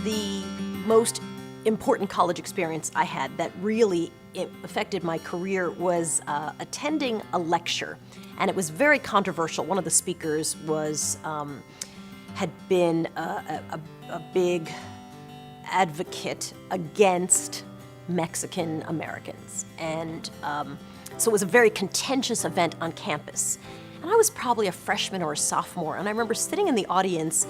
the most important college experience I had that really affected my career was attending a lecture, and it was very controversial. One of the speakers was had been a big advocate against Mexican Americans, and so it was a very contentious event on campus. And I was probably a freshman or a sophomore, and I remember sitting in the audience,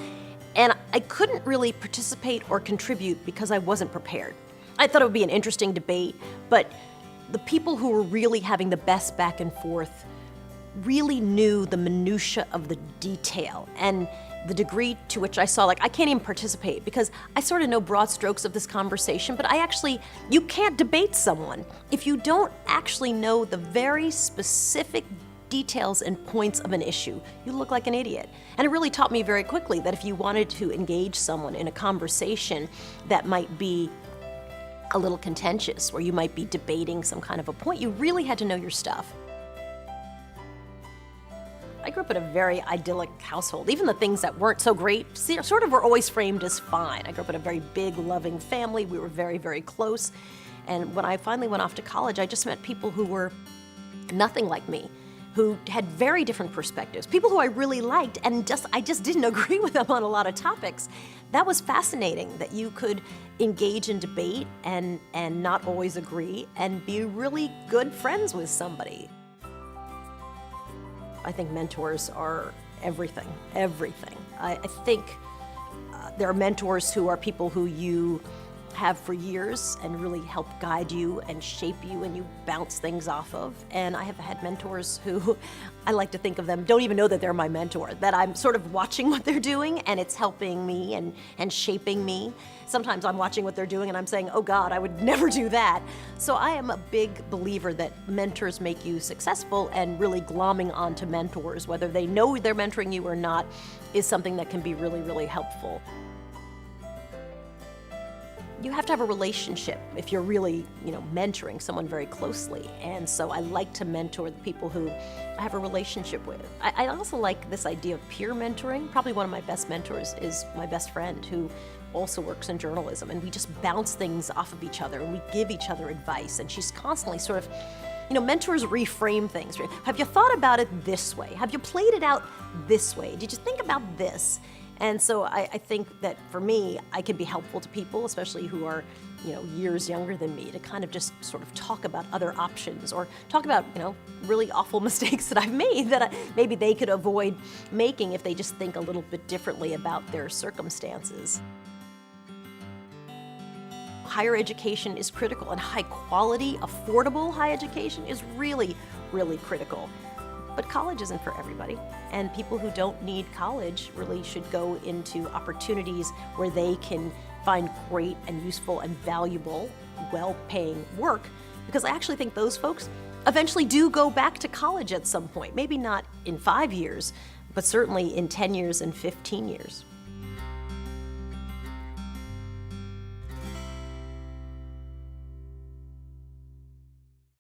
and I couldn't really participate or contribute because I wasn't prepared. I thought it would be an interesting debate, but the people who were really having the best back and forth really knew the minutia of the detail, and the degree to which I saw, like, I can't even participate because I sort of know broad strokes of this conversation, but you can't debate someone if you don't actually know the very specific details and points of an issue. You look like an idiot. And it really taught me very quickly that if you wanted to engage someone in a conversation that might be a little contentious, or you might be debating some kind of a point, you really had to know your stuff. I grew up in a very idyllic household. Even the things that weren't so great sort of were always framed as fine. I grew up in a very big, loving family. We were very, very close. And when I finally went off to college, I just met people who were nothing like me, who had very different perspectives, people who I really liked, and I just didn't agree with them on a lot of topics. That was fascinating, that you could engage in debate and not always agree and be really good friends with somebody. I think mentors are everything, everything. I think there are mentors who are people who you have for years and really help guide you and shape you, and you bounce things off of. And I have had mentors who I like to think of them, don't even know that they're my mentor, that I'm sort of watching what they're doing and it's helping me and shaping me. Sometimes I'm watching what they're doing and I'm saying, oh God, I would never do that. So I am a big believer that mentors make you successful, and really glomming onto mentors, whether they know they're mentoring you or not, is something that can be really, really helpful. You have to have a relationship if you're really, mentoring someone very closely. And so I like to mentor the people who I have a relationship with. I also like this idea of peer mentoring. Probably one of my best mentors is my best friend, who also works in journalism, and we just bounce things off of each other and we give each other advice. And she's constantly sort of, mentors reframe things. Have you thought about it this way? Have you played it out this way? Did you think about this? And so I think that for me, I can be helpful to people, especially who are, years younger than me, to kind of just sort of talk about other options, or talk about, really awful mistakes that I've made that maybe they could avoid making if they just think a little bit differently about their circumstances. Higher education is critical, and high quality, affordable higher education is really, really critical. But college isn't for everybody, and people who don't need college really should go into opportunities where they can find great and useful and valuable, well-paying work, because I actually think those folks eventually do go back to college at some point. Maybe not in 5 years, but certainly in 10 years and 15 years.